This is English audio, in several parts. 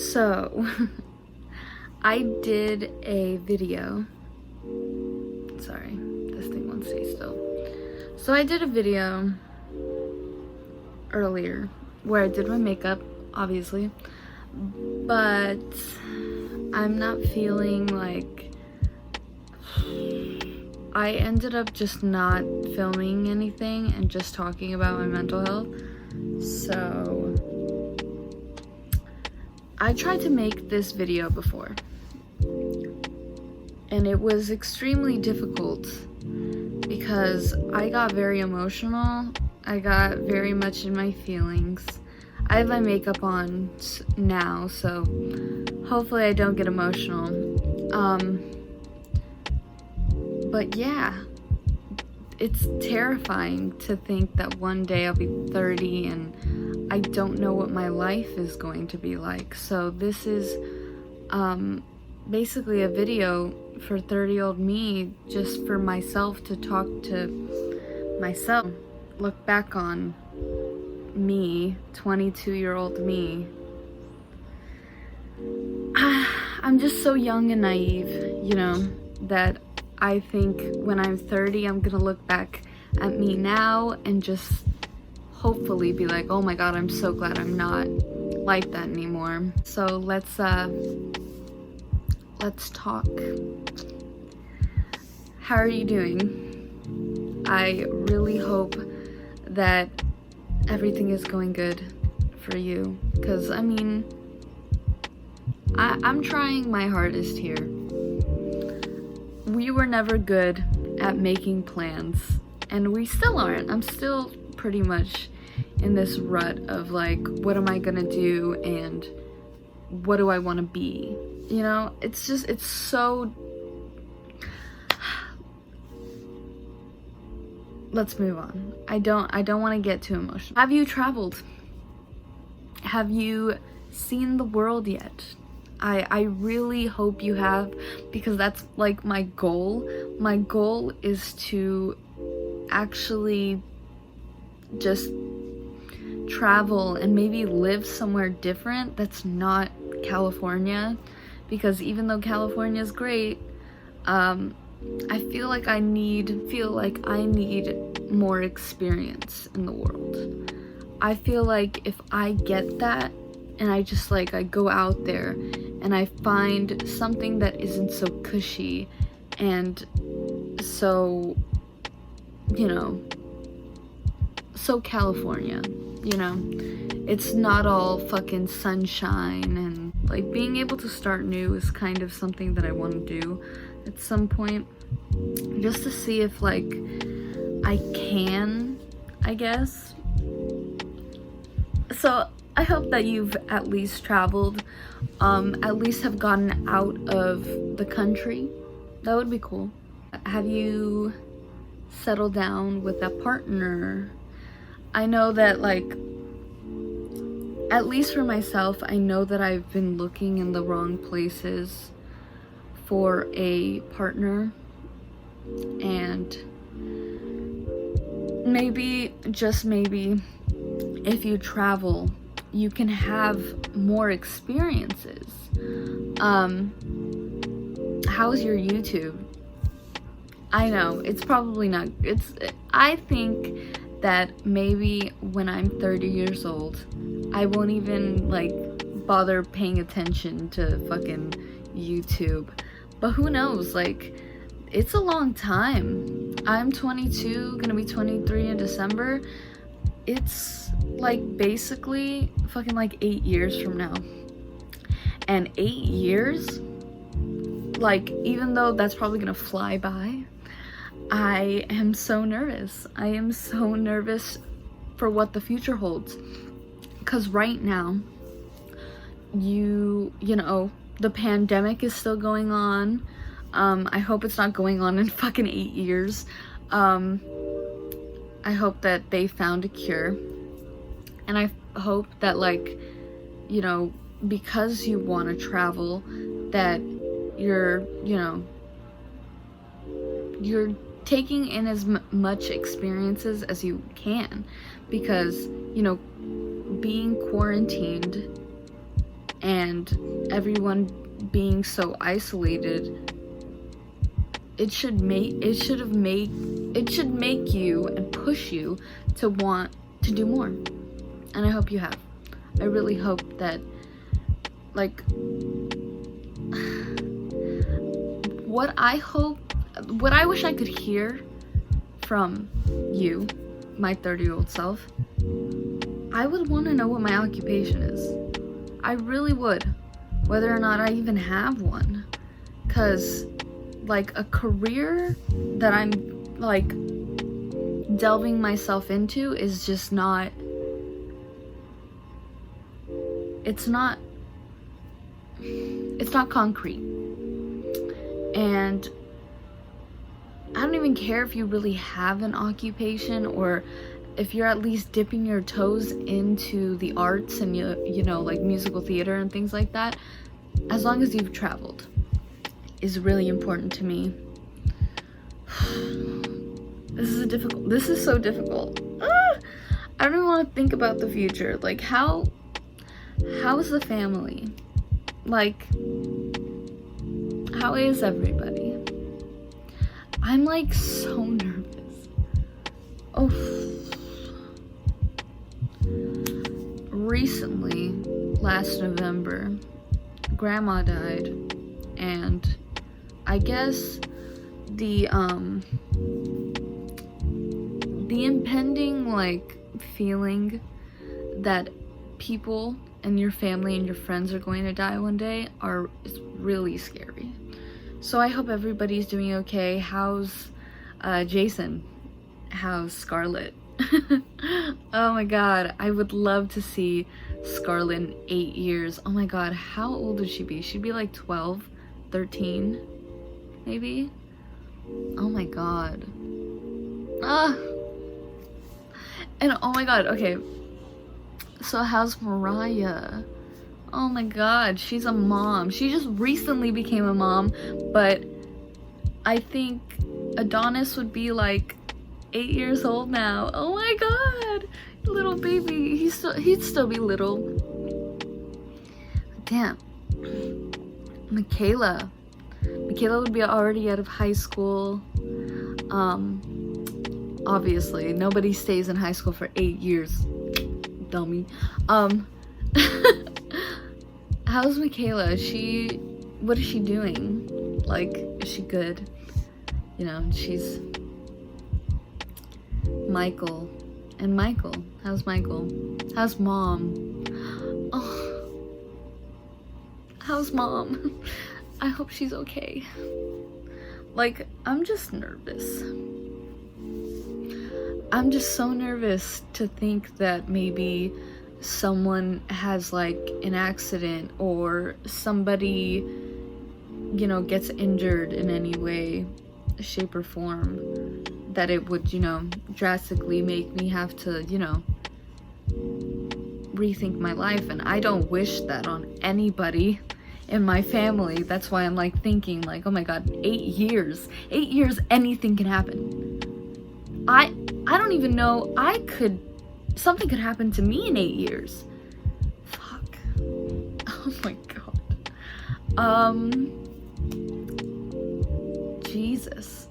So, I did a video. Sorry, this thing won't stay still. So I did a video earlier where I did my makeup, obviously, but I'm not feeling like... I ended up just not filming anything and just talking about my mental health. So I tried to make this video before, and it was extremely difficult because I got very emotional. I got very much in my feelings. I have my makeup on now, so hopefully I don't get emotional. But yeah, it's terrifying to think that one day I'll be 30 and I don't know what my life is going to be like. So this is basically a video for 30-year-old me, just for myself to talk to myself, look back on me, 22-year-old me. I'm just so young and naive, you know, that I think when I'm 30, I'm gonna look back at me now and just hopefully be like, oh my god, I'm so glad I'm not like that anymore. So let's talk. How are you doing? I really hope that everything is going good for you, because I mean, I'm trying my hardest here. We were never good at making plans, and we still aren't. I'm still pretty much in this rut of like, what am I gonna do and what do I want to be? You know, it's just, it's so... Let's move on. I don't want to get too emotional. Have you traveled? Have you seen the world yet? I really hope you have, because that's like my goal. My goal is to actually just travel and maybe live somewhere different that's not California, because even though California is great, I feel like I need more experience in the world. I feel like if I get that and I just like, I go out there and I find something that isn't so cushy and so, you know, so California, you know, it's not all fucking sunshine, and like being able to start new is kind of something that I want to do at some point, just to see if like I can, I guess. So I hope that you've at least traveled, at least have gotten out of the country. That would be cool. Have you settled down with a partner? I know that, like, at least for myself, I know that I've been looking in the wrong places for a partner, and maybe, just maybe, if you travel, you can have more experiences. How's your YouTube? I know, it's probably not, I think that maybe when I'm 30 years old, I won't even like bother paying attention to fucking YouTube. But who knows, like, it's a long time. I'm 22, gonna be 23 in December. It's like basically fucking like 8 years from now. And 8 years, like, even though that's probably gonna fly by, I am so nervous. I am so nervous for what the future holds. Because right now, you know, the pandemic is still going on. I hope it's not going on in fucking 8 years. I hope that they found a cure. And I hope that, like, you know, because you want to travel, that you're, you know, you're taking in as much experiences as you can, because, you know, being quarantined and everyone being so isolated, it should make you and push you to want to do more. And I hope you have. I really hope that, like, what I wish I could hear from you, my 30-year-old self, I would want to know what my occupation is. I really would, whether or not I even have one. Cause like a career that I'm like delving myself into is just not, it's not concrete. And I don't even care if you really have an occupation, or if you're at least dipping your toes into the arts and you know, like musical theater and things like that, as long as you've traveled, is really important to me. This is so difficult. I don't even want to think about the future. Like, how is the family? Like, how is everybody? I'm like so nervous. Oh, recently, last November, grandma died, and I guess the impending like feeling that people and your family and your friends are going to die one day is really scary. So I hope everybody's doing okay. How's Jason? How's Scarlett? Oh my god, I would love to see Scarlett in 8 years. Oh my god, how old would she be? She'd be like 12, 13, maybe? Oh my god. And oh my god, okay. So how's Mariah? Oh my god, she's a mom. She just recently became a mom, but I think Adonis would be like 8 years old now. Oh my god, little baby. He'd still be little. Damn. Michaela would be already out of high school. Obviously, nobody stays in high school for 8 years. Dummy. How's Michaela? What is she doing? Like, is she good? You know, she's Michael. And Michael, how's Michael? How's mom? Oh, how's mom? I hope she's okay. Like, I'm just nervous. I'm just so nervous to think that maybe someone has like an accident, or somebody, you know, gets injured in any way, shape or form, that it would, you know, drastically make me have to, you know, rethink my life. And I don't wish that on anybody in my family. That's why I'm like thinking like, oh my god, 8 years, anything can happen. I don't even know, something could happen to me in 8 years. Fuck. Oh my god. Jesus.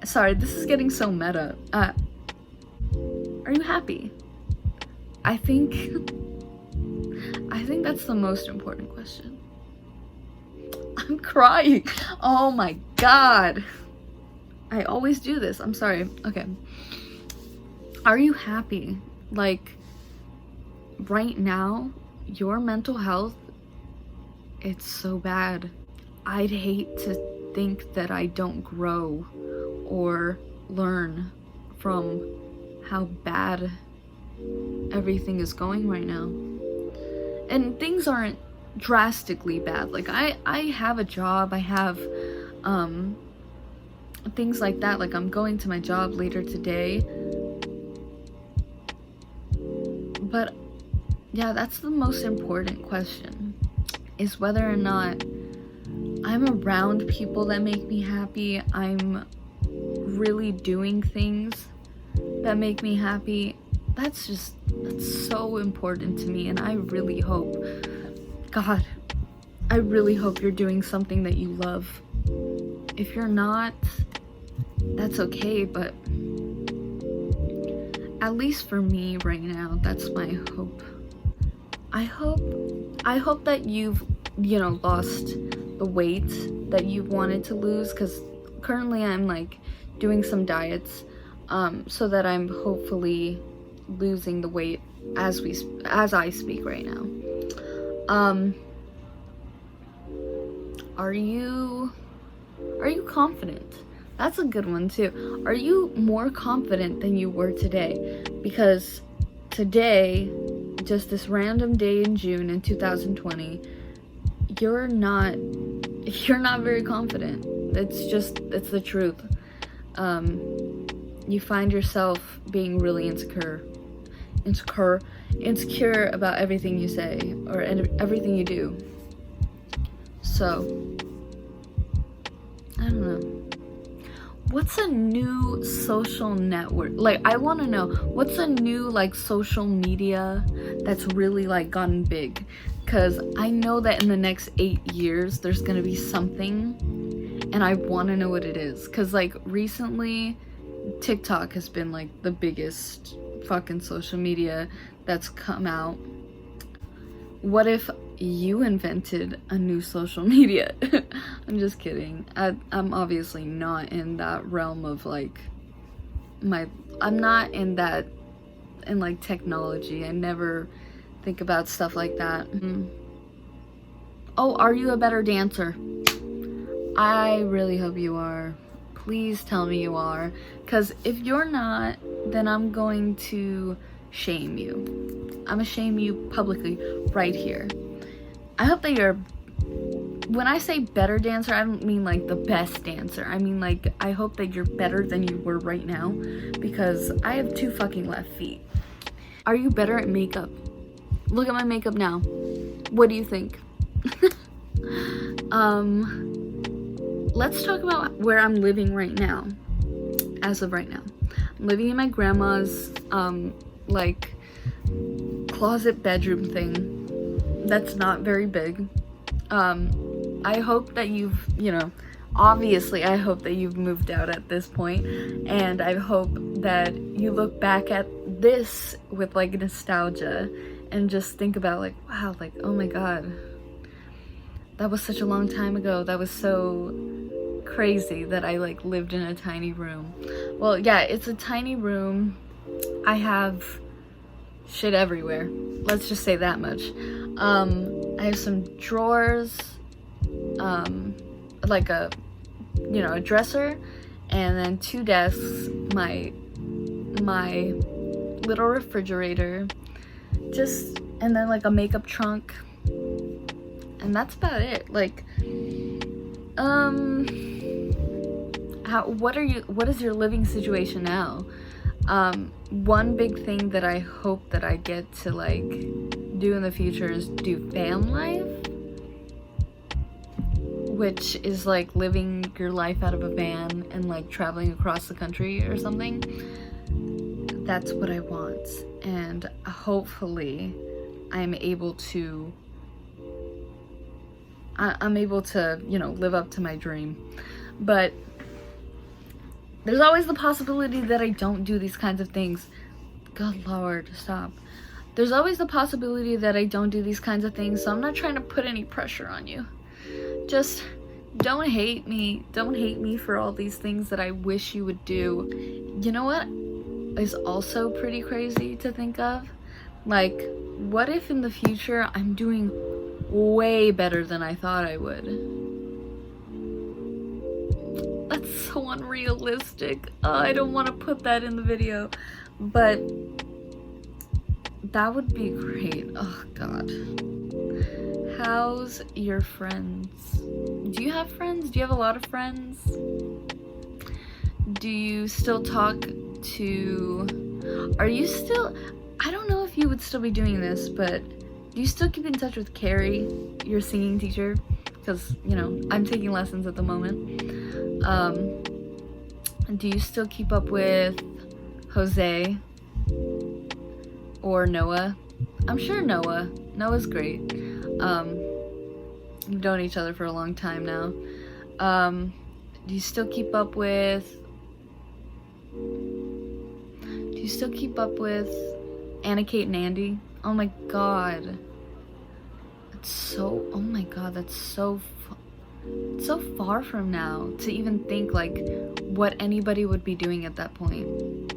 Sorry, this is getting so meta. Are you happy? I think that's the most important question. I'm crying. Oh my god. I always do this. I'm sorry. Okay. Are you happy? Like, right now, your mental health, it's so bad. I'd hate to think that I don't grow or learn from how bad everything is going right now. And things aren't drastically bad. Like, I have a job, I have things like that. Like, I'm going to my job later today. But yeah, that's the most important question, is whether or not I'm around people that make me happy. I'm really doing things that make me happy. That's so important to me, and I really hope, God, I really hope you're doing something that you love. If you're not, that's okay, but at least for me right now, that's my hope. I hope that you've, you know, lost the weight that you wanted to lose, because currently I'm like doing some diets so that I'm hopefully losing the weight as I speak right now. Are you confident? That's a good one too. Are you more confident than you were today? Because today, just this random day in June in 2020, you're not very confident. It's the truth. You find yourself being really insecure about everything you say or everything you do. So, I don't know. What's a new social network? Like, I want to know, what's a new, like, social media that's really, like, gotten big? Because I know that in the next 8 years, there's going to be something, and I want to know what it is. Because, like, recently, TikTok has been, like, the biggest fucking social media that's come out. What if you invented a new social media? I'm just kidding. I'm obviously not in that realm of like I'm not in like technology. I never think about stuff like that. Oh, are you a better dancer? I really hope you are. Please tell me you are, because if you're not, then I'm going to shame you. I'm gonna shame you publicly right here. I hope that you're, when I say better dancer, I don't mean like the best dancer. I mean like, I hope that you're better than you were right now, because I have 2 fucking left feet. Are you better at makeup? Look at my makeup now. What do you think? Let's talk about where I'm living right now. As of right now, I'm living in my grandma's like closet bedroom thing that's not very big. I hope that you've, you know, obviously I hope that you've moved out at this point, and I hope that you look back at this with like nostalgia and just think about like, wow, like, oh my god, that was such a long time ago. That was so crazy that I like lived in a tiny room. Well, yeah, it's a tiny room. I have shit everywhere. Let's just say that much. I have some drawers, like a, you know, a dresser, and then 2 desks, my little refrigerator, just, and then like a makeup trunk, and that's about it. Like, what is your living situation now? One big thing that I hope that I get to like do in the future is do van life, which is like living your life out of a van and like traveling across the country or something. That's what I want, and hopefully I'm able to, you know, live up to my dream. But there's always the possibility that I don't do these kinds of things. Good Lord, stop. There's always the possibility that I don't do these kinds of things, so I'm not trying to put any pressure on you. Just don't hate me. Don't hate me for all these things that I wish you would do. You know what is also pretty crazy to think of? Like, what if in the future I'm doing way better than I thought I would? That's so unrealistic. I don't want to put that in the video, but that would be great. Oh god. How's your friends? Do you have friends? Do you have a lot of friends? Do you still talk to, are you still, I don't know if you would still be doing this, but do you still keep in touch with Carrie, your singing teacher? Because, you know, I'm taking lessons at the moment. Do you still keep up with Jose or Noah? I'm sure Noah's great. We've known each other for a long time now. Do you still keep up with Anna, Kate, and Andy? Oh my god. Oh my god, that's so far from now to even think like what anybody would be doing at that point.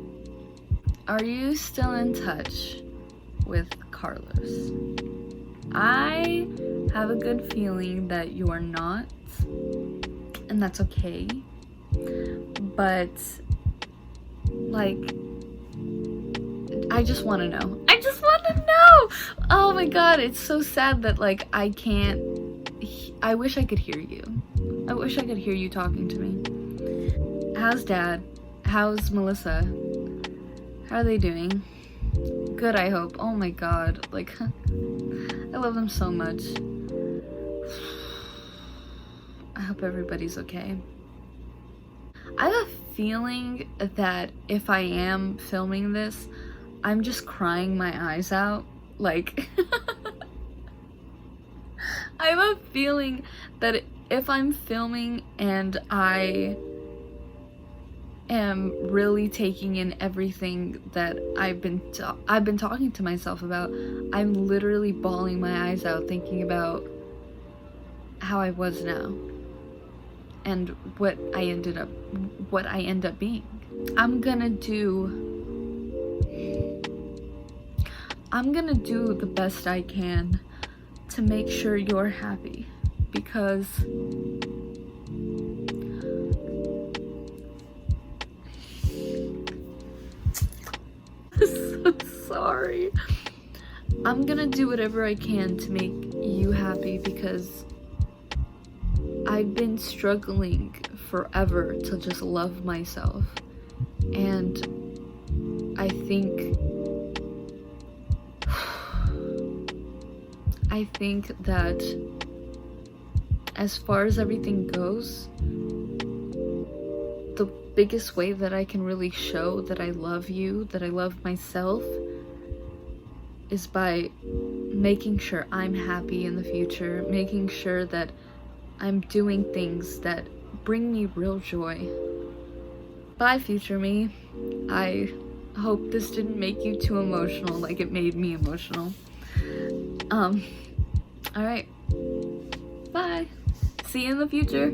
Are you still in touch with Carlos? I have a good feeling that you are not, and that's okay. But like, I just want to know. Oh my god, it's so sad that like I wish I could hear you. I wish I could hear you talking to me. How's Dad? How's Melissa? How are they doing? Good, I hope. Oh my god, like, I love them so much. I hope everybody's okay. I have a feeling that if I am filming this, I'm just crying my eyes out. Like, I have a feeling that if I'm filming and I am really taking in everything that I've been talking to myself about, I'm literally bawling my eyes out thinking about how I was now and what I end up being. I'm gonna do the best I can to make sure you're happy, because so sorry. I'm gonna do whatever I can to make you happy, because I've been struggling forever to just love myself, and I think that as far as everything goes, the biggest way that I can really show that I love you, that I love myself, is by making sure I'm happy in the future, making sure that I'm doing things that bring me real joy. Bye, future me. I hope this didn't make you too emotional like it made me emotional. Alright. Bye. See you in the future.